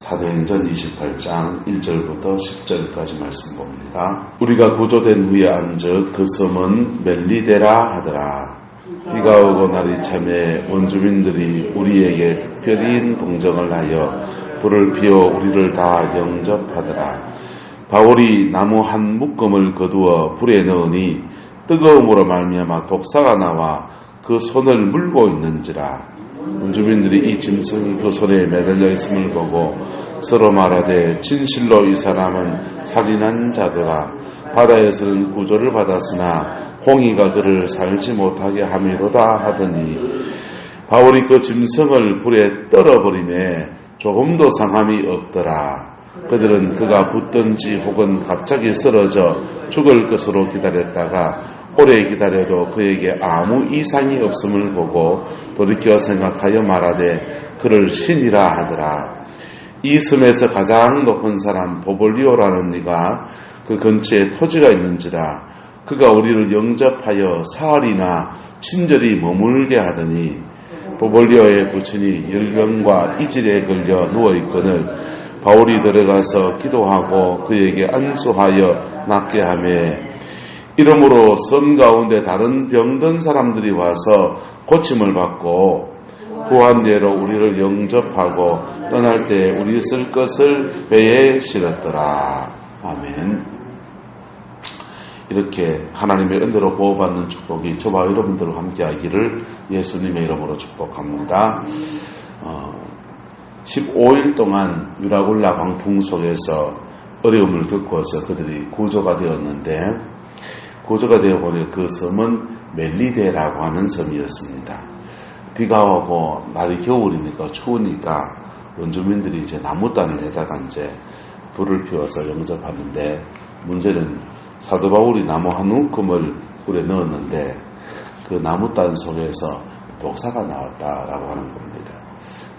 사도행전 28장 1절부터 10절까지 말씀 봅니다. 우리가 구조된 후에 앉은 그 섬은 멜리데라 하더라. 비가 오고 날이 참에 원주민들이 우리에게 특별히 동정을 하여 불을 피워 우리를 다 영접하더라. 바울이 나무 한 묶음을 거두어 불에 넣으니 뜨거움으로 말미암아 독사가 나와 그 손을 물고 있는지라. 원주민들이 이 짐승이 그 손에 매달려 있음을 보고 서로 말하되 진실로 이 사람은 살인한 자더라. 바다에서는 구조를 받았으나 홍해가 그를 살지 못하게 함이로다 하더니 바울이 그 짐승을 불에 떨어버리매 조금도 상함이 없더라. 그들은 그가 붙든지 혹은 갑자기 쓰러져 죽을 것으로 기다렸다가 오래 기다려도 그에게 아무 이상이 없음을 보고 돌이켜 생각하여 말하되 그를 신이라 하더라. 이 섬에서 가장 높은 사람 보볼리오라는 이가 그 근처에 토지가 있는지라. 그가 우리를 영접하여 사흘이나 친절히 머물게 하더니 보볼리오의 부친이 열병과 이질에 걸려 누워있거늘 바울이 들어가서 기도하고 그에게 안수하여 낫게 하며 이러므로 섬 가운데 다른 병든 사람들이 와서 고침을 받고 후한대로 우리를 영접하고 떠날 때 우리 쓸 것을 배에 실었더라. 아멘. 이렇게 하나님의 은혜로 보호받는 축복이 저와 여러분들과 함께하기를 예수님의 이름으로 축복합니다. 15일 동안 유라굴라 광풍 속에서 어려움을 겪어서 그들이 구조가 되었는데 구조가 되어보니 그 섬은 멜리데라고 하는 섬이었습니다. 비가 오고 날이 겨울이니까 추우니까 원주민들이 이제 나무단을 해다가 이제 불을 피워서 영접하는데 문제는 사도 바울이 나무 한 움큼을 불에 넣었는데 그 나무단 속에서 독사가 나왔다라고 하는 겁니다.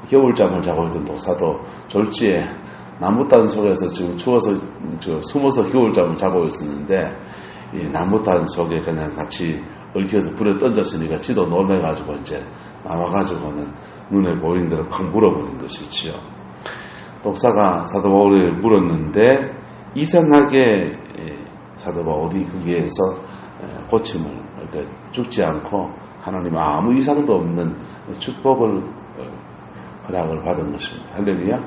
겨울잠을 자고 있던 독사도 졸지에 나무단 속에서 지금 추워서 숨어서 겨울잠을 자고 있었는데 이 나무단 속에 그냥 같이 얽혀서 불에 던졌으니까 지도 놀래가지고 이제 나와가지고는 눈에 보이는 대로 팍 물어버린 것이지요. 독사가 사도 바울을 물었는데 이상하게 사도 바울이 거기에서 고침을 그러니까 죽지 않고 하나님 아무 이상도 없는 축복을 허락을 받은 것입니다. 할렐루야.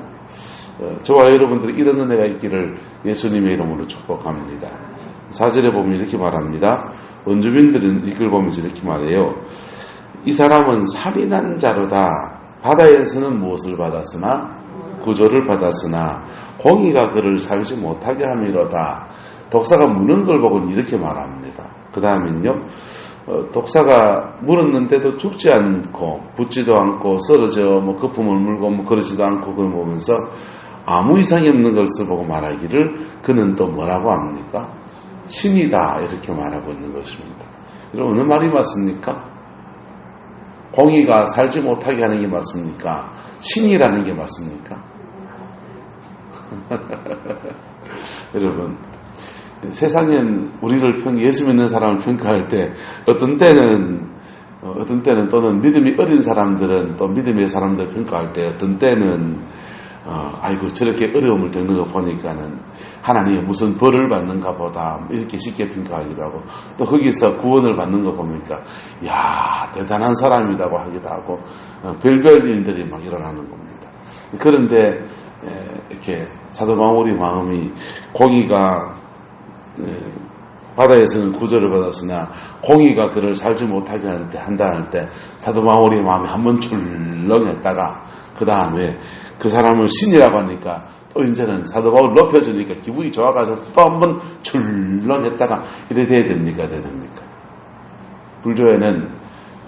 저와 여러분들이 이런 은혜가 있기를 예수님의 이름으로 축복합니다. 4절에 보면 이렇게 말합니다. 원주민들은 이걸 보면서 이렇게 말해요. 이 사람은 살인한 자로다. 바다에서는 무엇을 받았으나 구조를 받았으나 공의가 그를 살지 못하게 함이로다. 독사가 무는 걸 보고는 이렇게 말합니다. 그 다음엔요. 독사가 물었는데도 죽지 않고 붙지도 않고 쓰러져 거품을 물고 그러지도 않고 그걸 보면서 아무 이상이 없는 것을 보고 말하기를 그는 또 뭐라고 합니까? 신이다 이렇게 말하고 있는 것입니다. 여러분 어느 말이 맞습니까? 공의가 살지 못하게 하는 게 맞습니까? 신이라는 게 맞습니까? 여러분 세상엔 우리를 예수 믿는 사람을 평가할 때 어떤 때는 또는 믿음이 어린 사람들은 또 믿음의 사람들 평가할 때 어떤 때는 아이고 저렇게 어려움을 겪는 거 보니까는 하나님이 무슨 벌을 받는가 보다 이렇게 쉽게 평가하기도 하고 또 거기서 구원을 받는 거 보니까 야 대단한 사람이라고 하기도 하고 별별 일들이 막 일어나는 겁니다. 그런데 이렇게 사도 바울의 마음이 공의가 바다에서는 구조를 받았으나 공의가 그를 살지 못하게 한다 할 때 사도 바울의 마음이 한번 출렁했다가 그 다음에 그 사람을 신이라고 하니까 또 이제는 사도 바울 높여주니까 기분이 좋아가지고 또 한번 출렁했다가 이래 돼야 됩니까?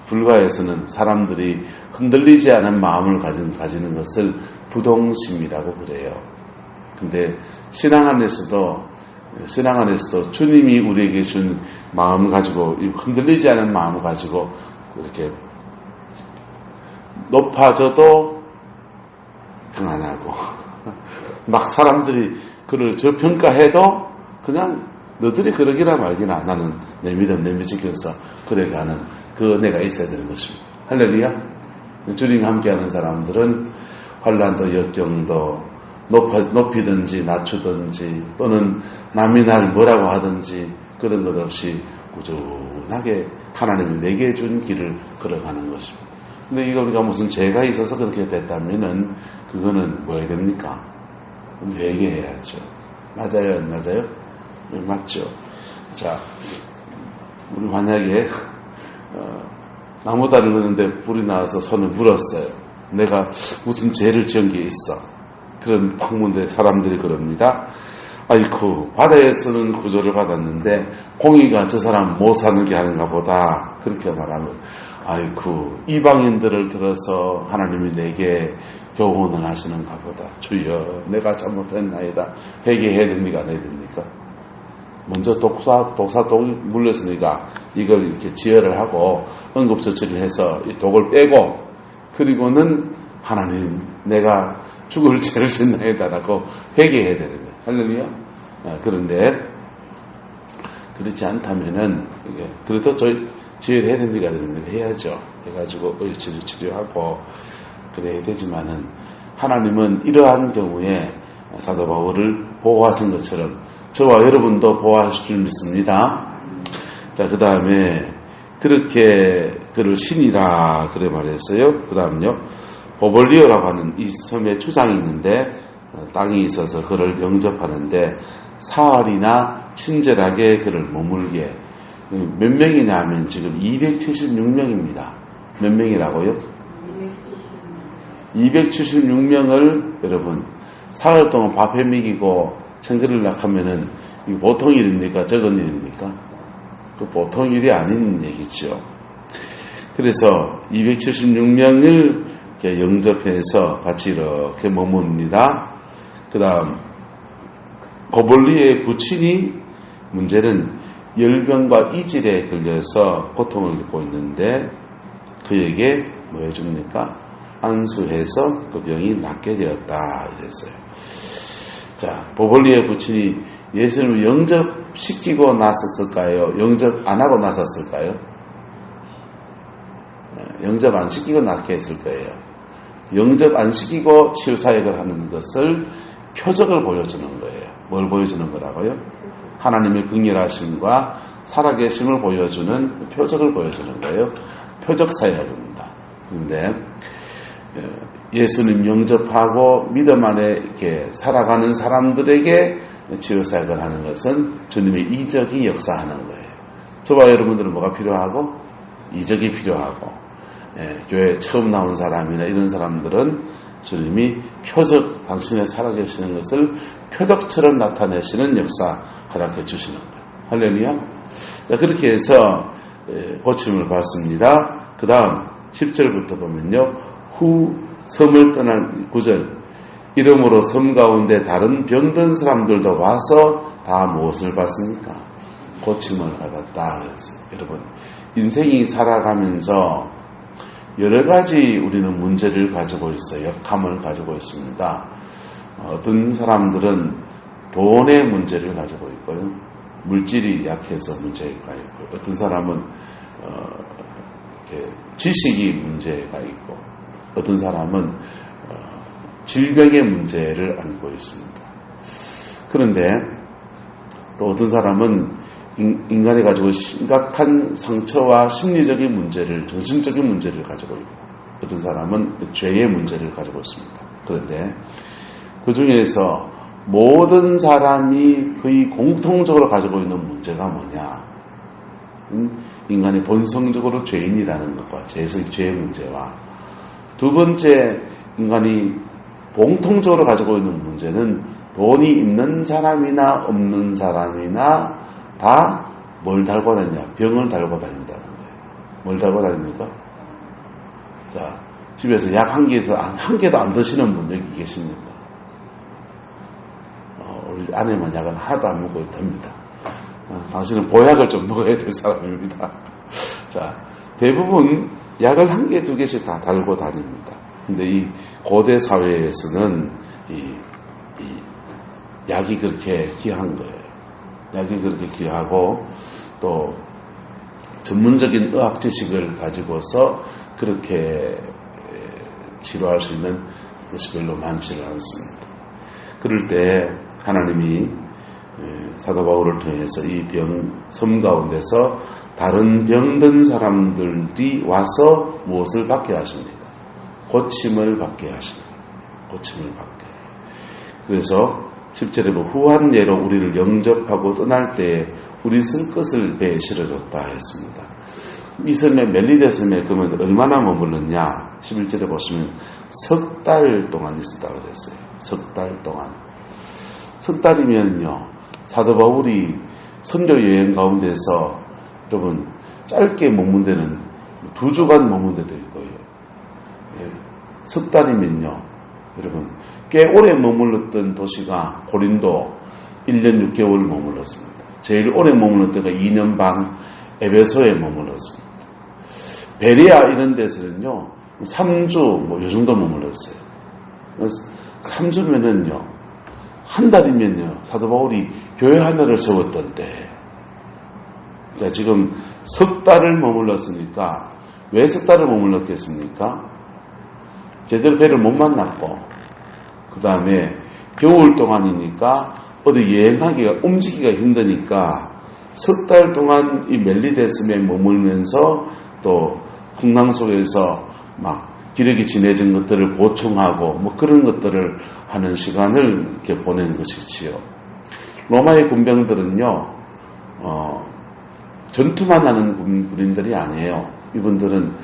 불가에서는 사람들이 흔들리지 않은 마음을 가지는 것을 부동심이라고 그래요. 근데 신앙 안에서도 주님이 우리에게 준 마음 가지고 흔들리지 않은 마음을 가지고 이렇게 높아져도 평안하고 막 사람들이 그를 저평가해도 그냥 너들이 그러기나 말기나 나는 내 믿음 지켜서 그래가는 그 은혜가 있어야 되는 것입니다. 할렐루야. 주님과 함께하는 사람들은 환난도 역경도 높이든지 낮추든지 또는 남이 날 뭐라고 하든지 그런 것 없이 꾸준하게 하나님이 내게 준 길을 걸어가는 것입니다. 근데 이거 우리가 무슨 죄가 있어서 그렇게 됐다면은 그거는 뭐 해야 됩니까? 회개해야죠. 맞아요? 안 맞아요? 맞죠. 자, 우리 만약에 나무다리를 걷는데 불이 나와서 손을 물었어요. 내가 무슨 죄를 지은 게 있어. 그런 방문대 사람들이 그럽니다. 아이쿠, 바다에서는 구조를 받았는데 공의가 저 사람 못 사는 게 아닌가 보다. 그렇게 말하면 아이쿠, 이방인들을 들어서 하나님이 내게 교훈을 하시는가 보다. 주여, 내가 잘못했나이다. 회개해야 됩니까? 안 해야 됩니까? 먼저 독사독이 물렸으니까 이걸 이렇게 지혈을 하고 응급처치를 해서 이 독을 빼고 그리고는 하나님, 내가 죽을 죄를 짓나이다라고 회개해야 되는 거예요. 할렐루야. 그런데 그렇지 않다면은 그래도 저희 지혈해야 됩니까? 해야죠. 해가지고 의치를 치료하고 그래야 되지만은 하나님은 이러한 경우에 사도 바울을 보호하신 것처럼 저와 여러분도 보호하실 줄 믿습니다. 자, 그 다음에 그렇게 그를 신이라 그래 말했어요. 그 다음요, 보볼리오라고 하는 이 섬에 주장이 있는데 땅이 있어서 그를 영접하는데 사흘이나 친절하게 그를 머물게. 몇 명이냐 하면 지금 276명입니다. 몇 명이라고요? 276명을 여러분 사흘 동안 밥해 먹이고 챙기를 낙하면은 이거 보통 일입니까? 적은 일입니까? 그 보통 일이 아닌 얘기죠. 그래서 276명을 영접해서 같이 이렇게 머뭅니다. 그 다음 고볼리의 부친이 문제는 열병과 이질에 걸려서 고통을 겪고 있는데 그에게 뭐 해줍니까? 안수해서 그 병이 낫게 되었다 이랬어요. 자, 보볼리의 부친이 예수님을 영접시키고 나섰을까요? 영접 안 하고 나섰을까요? 영접 안 시키고 낫게 했을 거예요. 영접 안 시키고 치유사역을 하는 것을 표적을 보여주는 거예요. 뭘 보여주는 거라고요? 하나님의 긍휼하심과 살아계심을 보여주는 표적을 보여주는 거예요. 표적사역입니다. 그런데 예수님 영접하고 믿음 안에 이렇게 살아가는 사람들에게 치유사역을 하는 것은 주님의 이적이 역사하는 거예요. 저와 여러분들은 뭐가 필요하고? 이적이 필요하고, 교회에 처음 나온 사람이나 이런 사람들은 주님이 표적, 당신의 살아계시는 것을 표적처럼 나타내시는 역사 허락해 주시는 거예요. 할렐루야. 자, 그렇게 해서 고침을 받습니다. 그 다음 10절부터 보면요. 후 섬을 떠난 9절, 이러므로 섬 가운데 다른 병든 사람들도 와서 다 무엇을 받습니까? 고침을 받았다. 여러분, 인생이 살아가면서 여러 가지 우리는 문제를 가지고 있어요. 역함을 가지고 있습니다. 어떤 사람들은 돈의 문제를 가지고 있고요. 물질이 약해서 문제가 있고, 어떤 사람은 이렇게 지식이 문제가 있고, 어떤 사람은 질병의 문제를 안고 있습니다. 그런데 또 어떤 사람은 인간이 가지고 심각한 상처와 심리적인 문제를, 정신적인 문제를 가지고 있고, 어떤 사람은 죄의 문제를 가지고 있습니다. 그런데 그 중에서 모든 사람이 거의 공통적으로 가지고 있는 문제가 뭐냐? 인간이 본성적으로 죄인이라는 것과 죄의 문제와, 두 번째 인간이 공통적으로 가지고 있는 문제는 돈이 있는 사람이나 없는 사람이나 다 뭘 달고 다니냐? 병을 달고 다닌다는 거예요. 뭘 달고 다닙니까? 자, 집에서 약 한 개도 안 드시는 분 여기 계십니까? 우리 아내만 약은 하나도 안 먹고 있답니다. 당신은 보약을 좀 먹어야 될 사람입니다. 자, 대부분 약을 한 개, 두 개씩 다 달고 다닙니다. 근데 이 고대 사회에서는 이 약이 그렇게 귀한 거예요. 약이 그렇게 귀하고 또 전문적인 의학 지식을 가지고서 그렇게 치료할 수 있는 것이 별로 많지는 않습니다. 그럴 때 하나님이 사도 바울을 통해서 이 섬 가운데서 다른 병든 사람들이 와서 무엇을 받게 하십니까? 고침을 받게 하십니다. 고침을 받게. 그래서 10절에 보면 후한 예로 우리를 영접하고 떠날 때에 우리 쓸 것을 배에 실어줬다 했습니다. 이 섬에 멜리데 섬에 그러면 얼마나 머물렀냐? 11절에 보시면 석 달 동안 있었다 그랬어요. 석 달 동안. 석 달이면요, 사도 바울이 선교 여행 가운데서 여러분 짧게 머문 데는 2주간 머문 데도 있고요. 석 달이면요, 여러분 꽤 오래 머물렀던 도시가 고린도 1년 6개월 머물렀습니다. 제일 오래 머물렀던 때가 2년 반 에베소에 머물렀습니다. 베레아 이런 데서는요 3주 요 정도 머물렀어요. 3주면은요 한 달이면요 사도 바울이 교회 하나를 세웠던 때. 그러니까 지금 석 달을 머물렀으니까 왜 석 달을 머물렀겠습니까? 제대로 배를 못 만났고, 그 다음에 겨울 동안이니까 어디 여행하기가, 움직이기가 힘드니까 석 달 동안 이 멜리데 섬에 머물면서 또 풍랑 속에서 막 기력이 진해진 것들을 보충하고 그런 것들을 하는 시간을 이렇게 보낸 것이지요. 로마의 군병들은요, 전투만 하는 군인들이 아니에요. 이분들은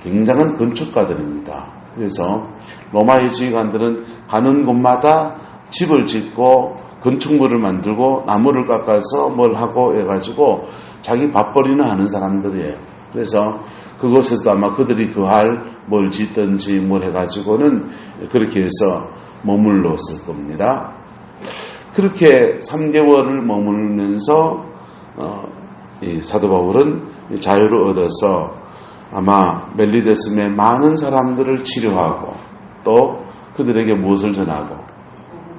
굉장한 건축가들입니다. 그래서 로마의 지휘관들은 가는 곳마다 집을 짓고 건축물을 만들고 나무를 깎아서 뭘 하고 해가지고 자기 밥벌이는 하는 사람들이에요. 그래서 그곳에서 아마 그들이 거할 뭘 짓든지 뭘 해가지고는 그렇게 해서 머물렀을 겁니다. 그렇게 3개월을 머물면서 이 사도 바울은 자유를 얻어서 아마 멜리데 섬에 많은 사람들을 치료하고 또 그들에게 무엇을 전하고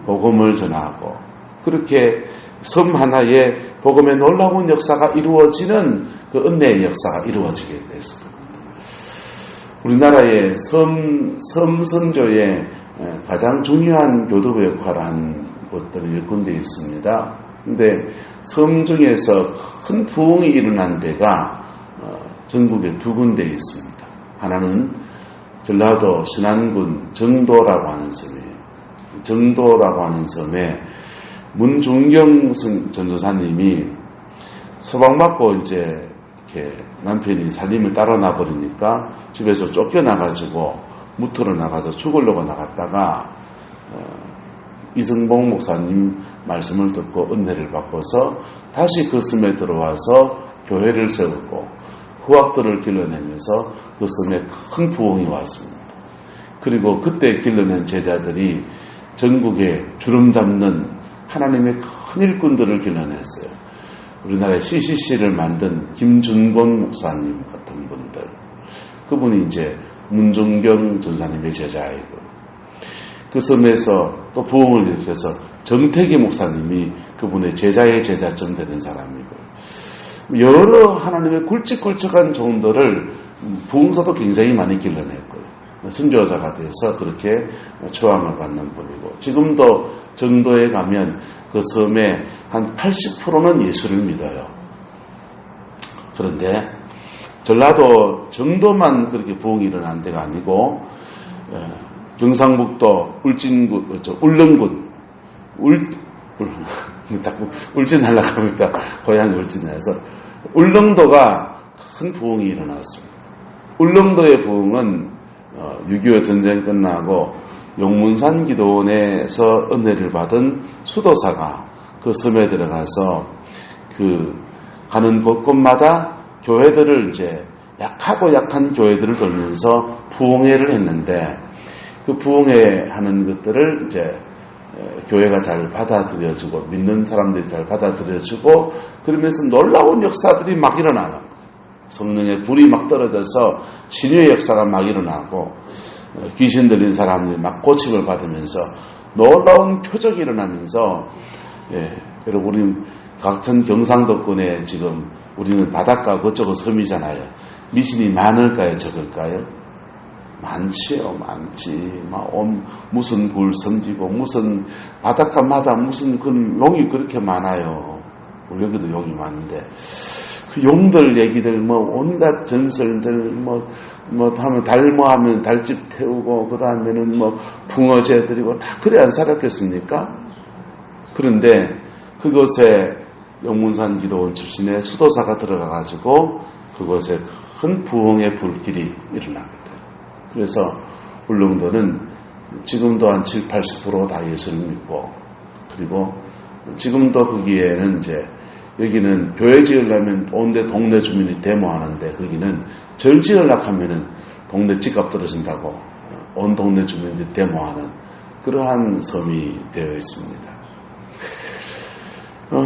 복음을 전하고 그렇게 섬 하나에 복음의 놀라운 역사가 이루어지는 그 은혜의 역사가 이루어지게 됐습니다. 우리나라의 섬 선교의 가장 중요한 교도부 역할을 한 곳들은 몇 군데 있습니다. 근데 섬 중에서 큰 부흥이 일어난 데가 전국에 2군데 있습니다. 하나는 전라도 신안군 정도라고 하는 섬이에요. 정도라고 하는 섬에 문중경 전도사님이 소방받고 이제 이렇게 남편이 살림을 따라 나버리니까 집에서 쫓겨나가지고 무트로 나가서 죽으려고 나갔다가 이승봉 목사님 말씀을 듣고 은혜를 받고서 다시 그 섬에 들어와서 교회를 세우고 후학들을 길러내면서 그 섬에 큰 부흥이 왔습니다. 그리고 그때 길러낸 제자들이 전국에 주름 잡는 하나님의 큰 일꾼들을 길러냈어요. 우리나라의 CCC를 만든 김준곤 목사님 같은 분들, 그분이 이제 문종경 전사님의 제자이고, 그 섬에서 또 부흥을 일으켜서 정태기 목사님이 그분의 제자의 제자쯤 되는 사람이고, 여러 하나님의 굵직굵직한 종들을 부흥사도 굉장히 많이 길러냈고요. 순교자가 돼서 그렇게 초함을 받는 분이고, 지금도 정도에 가면 그 섬의 한 80%는 예수를 믿어요. 그런데 전라도 정도만 그렇게 부흥이 일어난 데가 아니고 경상북도 울진군, 울릉군, 자꾸 울진 하려고 합니까? 고향이 울진에서 울릉도가 큰 부흥이 일어났습니다. 울릉도의 부흥은 6.25 전쟁 끝나고 용문산 기도원에서 은혜를 받은 수도사가 그 섬에 들어가서 그 가는 곳곳마다 교회들을 이제 약한 교회들을 돌면서 부흥회를 했는데, 그 부흥회 하는 것들을 이제 교회가 잘 받아들여주고 믿는 사람들이 잘 받아들여주고 그러면서 놀라운 역사들이 막 일어나요. 성령의 불이 막 떨어져서 신유의 역사가 막 일어나고 귀신 들린 사람들이 막 고침을 받으면서 놀라운 표적이 일어나면서, 여러분 우리 각천 경상도권에 지금 우리는 바닷가 그쪽은 섬이잖아요. 미신이 많을까요, 적을까요? 많지요, 많지. 무슨 굴 섬지고, 무슨 바닷가마다 무슨 그 용이 그렇게 많아요. 우리 여기도 용이 많은데. 그 용들 얘기들, 온갖 전설들, 하면 하면 달집 태우고, 그 다음에는 붕어제 드리고, 다 그래 안 살았겠습니까? 그런데 그것에 영문산 기도원 출신의 수도사가 들어가가지고, 그것에 큰 부흥의 불길이 일어나게 돼요. 그래서 울릉도는 지금도 한 7, 80% 다 예수를 믿고, 그리고 지금도 거기에는 이제 여기는 교회 지으려면 온데 동네 주민이 데모하는데, 거기는 절 지으려고 하면은 동네 집값 떨어진다고 온 동네 주민들이 데모하는 그러한 섬이 되어 있습니다.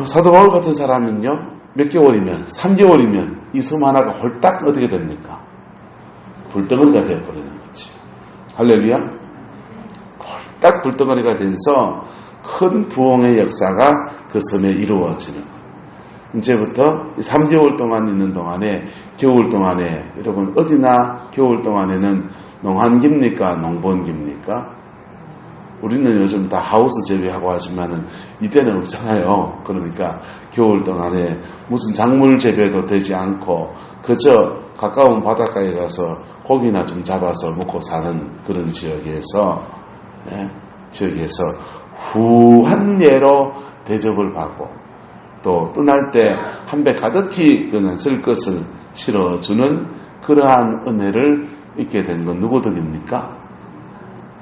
사도 바울 같은 사람은요, 몇 개월이면, 3개월이면 이 섬 하나가 홀딱 어떻게 됩니까? 불덩어리가 되어버리는 거지. 할렐루야? 홀딱 불덩어리가 돼서 큰 부흥의 역사가 그 섬에 이루어지는 거예요. 이제부터 3개월 동안 있는 동안에, 겨울 동안에, 여러분 어디나 겨울 동안에는 농한깁니까? 농번깁니까? 우리는 요즘 다 하우스 재배하고 하지만은 이때는 없잖아요. 그러니까 겨울 동안에 무슨 작물 재배도 되지 않고 그저 가까운 바닷가에 가서 고기나 좀 잡아서 먹고 사는 그런 지역에서 후한 예로 대접을 받고, 또 떠날 때 한 배 가득히 그는 쓸 것을 실어주는 그러한 은혜를 잊게 된 건 누구 덕입니까?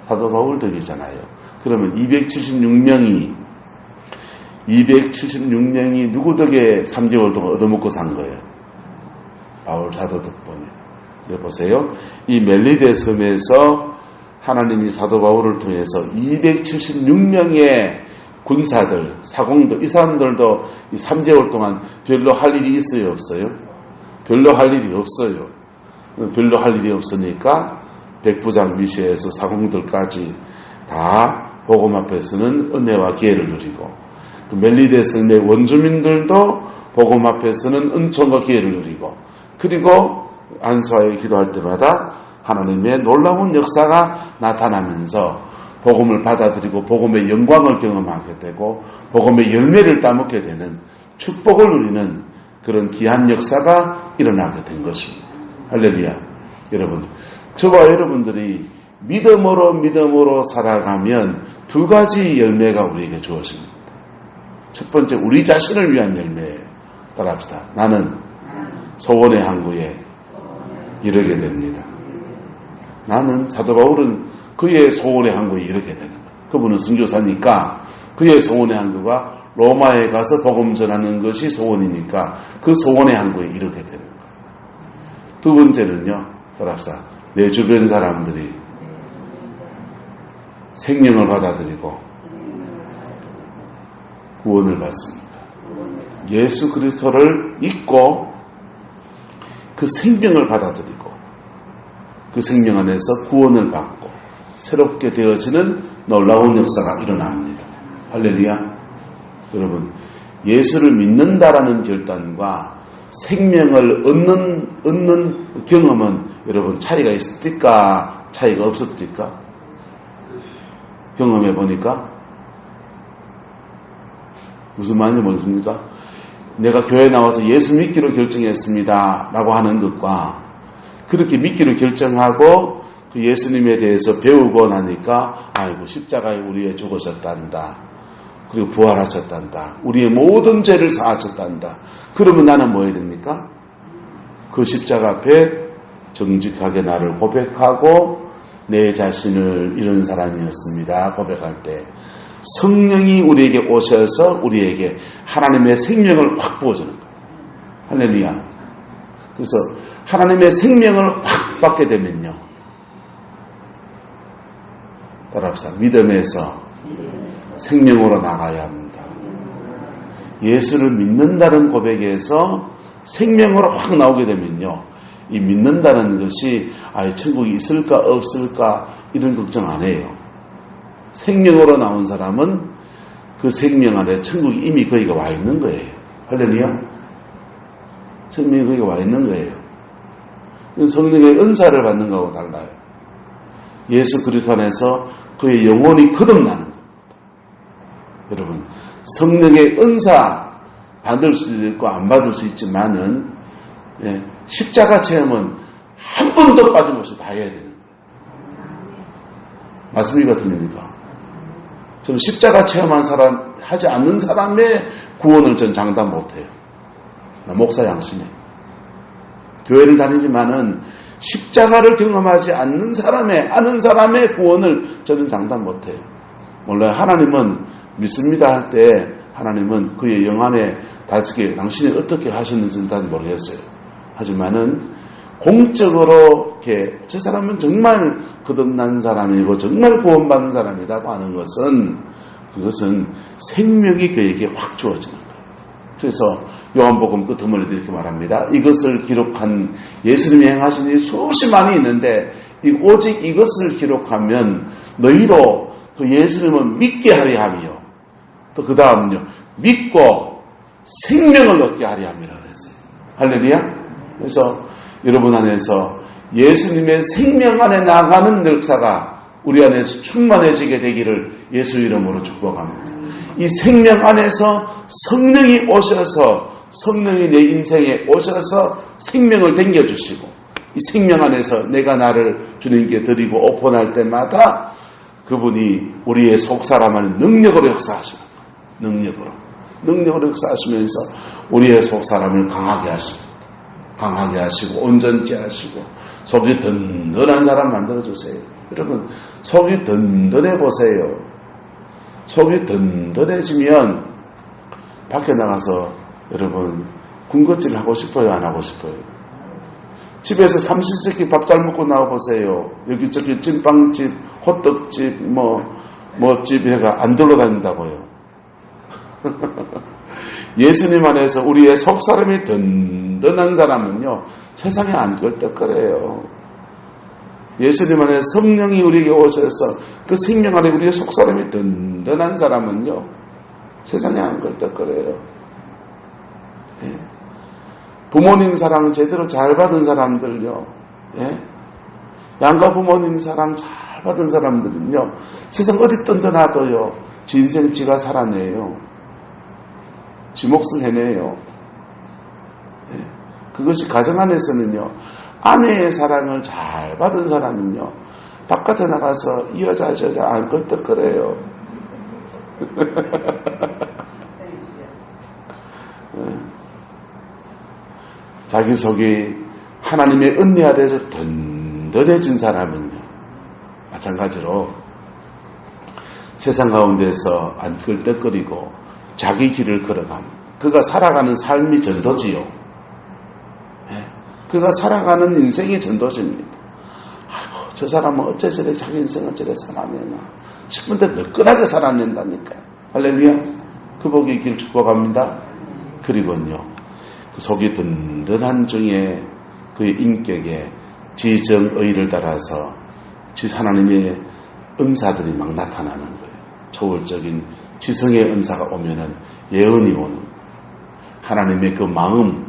사도 바울 덕이잖아요. 그러면 276명이 누구 덕에 3개월 동안 얻어먹고 산 거예요? 바울 사도 덕분에. 여보세요. 이 멜리데 섬에서 하나님이 사도 바울을 통해서 276명의 군사들, 사공들, 이 사람들도 이 3개월 동안 별로 할 일이 있어요, 없어요? 별로 할 일이 없어요. 별로 할 일이 없으니까 백부장 위시에서 사공들까지 다 복음 앞에서는 은혜와 기회를 누리고, 그 멜리데 섬의 원주민들도 복음 앞에서는 은총과 기회를 누리고, 그리고 안수하여 기도할 때마다 하나님의 놀라운 역사가 나타나면서 복음을 받아들이고 복음의 영광을 경험하게 되고 복음의 열매를 따먹게 되는 축복을 누리는 그런 귀한 역사가 일어나게 된 것입니다. 할렐루야. 여러분, 저와 여러분들이 믿음으로 살아가면 두 가지 열매가 우리에게 주어집니다. 첫 번째, 우리 자신을 위한 열매예요. 따라합시다. 나는 소원의 항구에 이르게 됩니다. 나는, 사도 바울은 그의 소원의 항구에 이르게 되는 거예요. 그분은 선교사니까 그의 소원의 항구가 로마에 가서 복음 전하는 것이 소원이니까 그 소원의 항구에 이르게 되는 거예요. 두 번째는요, 따라합시다. 내 주변 사람들이 생명을 받아들이고 구원을 받습니다. 예수 그리스도를 믿고 그 생명을 받아들이고 그 생명 안에서 구원을 받고 새롭게 되어지는 놀라운 역사가 일어납니다. 할렐루야. 여러분, 예수를 믿는다라는 결단과 생명을 얻는 경험은 여러분 차이가 있습니까? 차이가 없습니까? 경험해 보니까 무슨 말인지 모르겠습니까? 내가 교회 나와서 예수 믿기로 결정했습니다 라고 하는 것과 그렇게 믿기로 결정하고 그 예수님에 대해서 배우고 나니까 아이고 십자가에 우리에 죽으셨단다. 그리고 부활하셨단다. 우리의 모든 죄를 사하셨단다. 그러면 나는 뭐 해야 됩니까? 그 십자가 앞에 정직하게 나를 고백하고 내 자신을 이런 사람이었습니다 고백할 때 성령이 우리에게 오셔서 우리에게 하나님의 생명을 확 부어주는 거예요. 할렐루야. 그래서 하나님의 생명을 확 받게 되면요, 따라합시다. 믿음에서 생명으로 나가야 합니다. 예수를 믿는다는 고백에서 생명으로 확 나오게 되면요, 이 믿는다는 것이 천국이 있을까 없을까 이런 걱정 안 해요. 생명으로 나온 사람은 그 생명 안에 천국이 이미 거기가 와 있는 거예요. 할렐루야. 생명이 거기가 와 있는 거예요. 성령의 은사를 받는 거하고 달라요. 예수 그리스도 안에서 그의 영혼이 거듭나는 겁니다. 여러분, 성령의 은사 받을 수 있고 안 받을 수 있지만은 십자가 체험은 한 번도 빠짐없이 다 해야 되는 거예요. 맞습니까? 틀립니까? 저는 십자가 체험한 사람, 하지 않는 사람의 구원을 전 장담 못해요. 나 목사 양심에. 교회를 다니지만은 십자가를 경험하지 않는 아는 사람의 구원을 저는 장담 못해요. 물론 하나님은 믿습니다 할 때 하나님은 그의 영 안에 다시게 당신이 어떻게 하셨는지는 잘 모르겠어요. 하지만은 공적으로 이렇게 저 사람은 정말 거듭난 사람이고 정말 구원받은 사람이라고 하는 것은 그것은 생명이 그에게 확 주어지는 거예요. 그래서 요한복음 끝머리도 이렇게 말합니다. 이것을 기록한 예수님이 행하신 일이 수십만이 있는데 오직 이것을 기록하면 너희로 그 예수님을 믿게 하려 하며 또 그 다음은요 믿고 생명을 얻게 하려 함이라 그랬어요. 할렐루야. 그래서 여러분 안에서 예수님의 생명 안에 나가는 역사가 우리 안에서 충만해지게 되기를 예수 이름으로 축복합니다. 이 생명 안에서 성령이 오셔서 성령이 내 인생에 오셔서 생명을 댕겨주시고 이 생명 안에서 내가 나를 주님께 드리고 오픈할 때마다 그분이 우리의 속사람을 능력으로 역사하시는 거예요. 능력으로 역사하시면서 우리의 속사람을 강하게 하시고 온전케 하시고 속이 든든한 사람 만들어주세요. 여러분 속이 든든해 보세요. 속이 든든해지면 밖에 나가서 여러분 군것질 하고 싶어요? 안 하고 싶어요? 집에서 삼시세끼 밥 잘 먹고 나와보세요. 여기저기 찐빵집, 호떡집, 집 해가 안 돌아다닌다고요. 예수님 안에서 우리의 속사람이 든든한 사람은요 세상에 안 걸떡거려요. 예수님 안에 성령이 우리에게 오셔서 그 생명 안에 우리의 속사람이 든든한 사람은요 세상에 안 걸떡거려요. 부모님 사랑 제대로 잘 받은 사람들요, 양가 부모님 사랑 잘 받은 사람들은요 세상 어디 던져놔도요 지 인생 지가 살아내요. 지 몫을 해내요. 그것이 가정 안에서는요 아내의 사랑을 잘 받은 사람은요 바깥에 나가서 이 여자 저 여자 안 걸떡거려요. 자기 속이 하나님의 은혜 아래에서 든든해진 사람은요 마찬가지로 세상 가운데서 안 걸떡거리고 자기 길을 걸어갑니다. 그가 살아가는 삶이 전도지요. 그가 살아가는 인생이 전도지입니다. 아이고 저 사람은 어째 저래 자기 인생을 저래 살아내나 싶은데 너끈하게 살아낸다니까요. 할렐루야. 그 복이 있길 축복합니다. 그리고요 그 속이 든든한 중에 그의 인격에 지정의를 따라서 하나님의 은사들이 막 나타나는 거예요. 초월적인 지성의 은사가 오면은 예언이 오는 거예요. 하나님의 그 마음,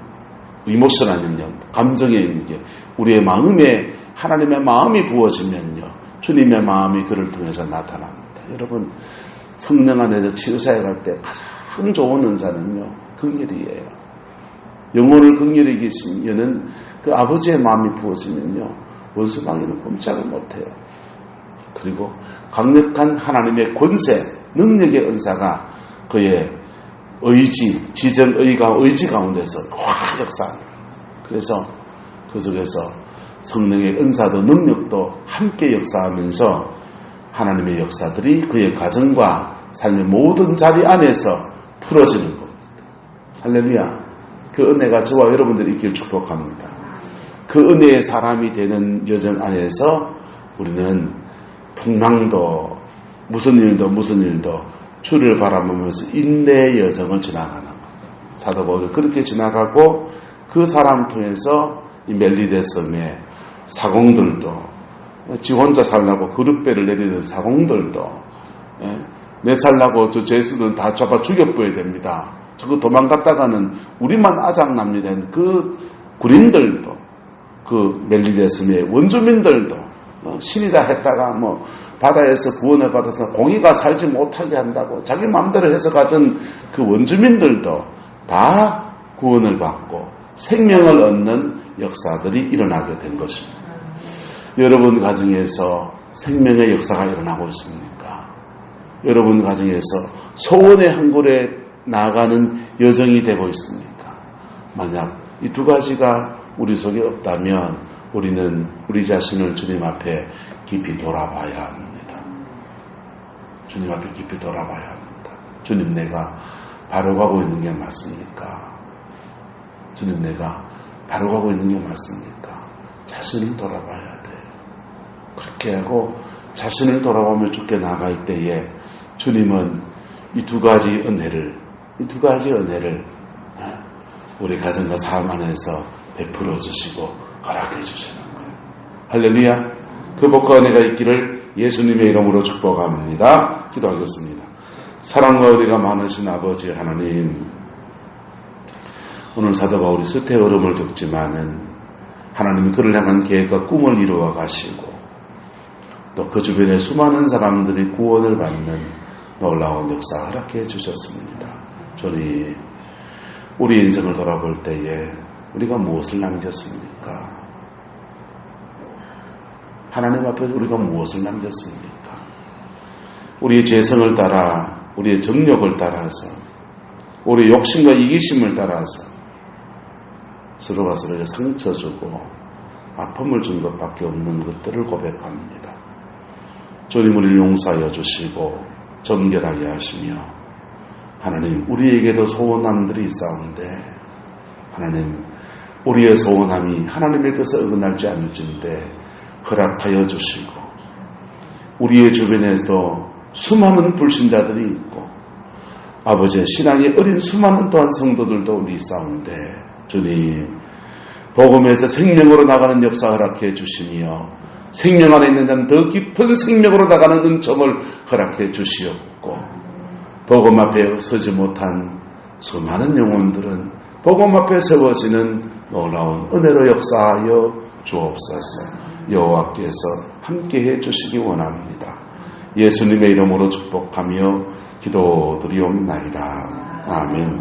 이모션하면요 감정의 인격, 우리의 마음에 하나님의 마음이 부어지면요 주님의 마음이 그를 통해서 나타납니다. 여러분 성령 안에서 치유사에 갈 때 가장 좋은 은사는요 긍휼이에요. 영혼을 긍휼히 계신 이는 그 아버지의 마음이 부어지면요 원수방해는 꼼짝을 못해요. 그리고 강력한 하나님의 권세, 능력의 은사가 그의 의지, 지정의가 의지 가운데서 확 역사합니다. 그래서 그 속에서 성령의 은사도 능력도 함께 역사하면서 하나님의 역사들이 그의 가정과 삶의 모든 자리 안에서 풀어지는 겁니다. 할렐루야. 그 은혜가 저와 여러분들이 있길 축복합니다. 그 은혜의 사람이 되는 여정 안에서 우리는 풍랑도 무슨 일도 주를 바라보면서 인내의 여정을 지나가는 것. 사도 바울이 그렇게 지나가고 그 사람 통해서 이 멜리데 섬의 사공들도 지 혼자 살라고 그릇배를 내리던 사공들도 내 살라고 저 죄수들은 다 잡아 죽여버려야 됩니다. 저거 도망갔다가는 우리만 아작납니다. 그 군인들도 그 멜리데 섬의 원주민들도 신이다 했다가 바다에서 구원을 받아서 공의가 살지 못하게 한다고 자기 마음대로 해석하던 그 원주민들도 다 구원을 받고 생명을 얻는 역사들이 일어나게 된 것입니다. 여러분 가정에서 생명의 역사가 일어나고 있습니까? 여러분 가정에서 소원의 한 굴에 나아가는 여정이 되고 있습니까? 만약 이 두 가지가 우리 속에 없다면 우리는 우리 자신을 주님 앞에 깊이 돌아봐야 합니다. 주님 앞에 깊이 돌아봐야 합니다. 주님, 내가 바로 가고 있는 게 맞습니까? 주님, 내가 바로 가고 있는 게 맞습니까? 자신을 돌아봐야 돼요. 그렇게 하고 자신을 돌아보며 주께 나아갈 때에 주님은 이 두 가지 은혜를 우리 가정과 삶 안에서 베풀어 주시고 허락해 주시는 거예요. 할렐루야. 그 복과 은혜가 있기를 예수님의 이름으로 축복합니다. 기도하겠습니다. 사랑과 은혜가 많으신 아버지 하나님, 오늘 사도 바울이 수태의 얼음을 겪지만은 하나님이 그를 향한 계획과 꿈을 이루어 가시고 또 그 주변에 수많은 사람들이 구원을 받는 놀라운 역사 허락해 주셨습니다. 주님, 우리 인생을 돌아볼 때에 우리가 무엇을 남겼습니까? 하나님 앞에 우리가 무엇을 남겼습니까? 우리의 죄성을 따라, 우리의 정욕을 따라서, 우리의 욕심과 이기심을 따라서 서로가 서로에게 상처 주고 아픔을 준 것밖에 없는 것들을 고백합니다. 주님, 우리를 용서하여 주시고 정결하게 하시며 하나님, 우리에게도 소원함들이 있사온데 하나님, 우리의 소원함이 하나님의 뜻에 어긋날지 않을진데 허락하여 주시고 우리의 주변에도 수많은 불신자들이 있고 아버지의 신앙이 어린 수많은 또한 성도들도 우리 있사온데 주님, 복음에서 생명으로 나가는 역사 허락해 주시며 생명 안에 있는 자는 더 깊은 생명으로 나가는 은총을 허락해 주시옵고 복음 앞에 서지 못한 수많은 영혼들은 복음 앞에 세워지는 놀라운 은혜로 역사하여 주옵소서. 여호와께서 함께해 주시기 원합니다. 예수님의 이름으로 축복하며 기도드리옵나이다. 아멘.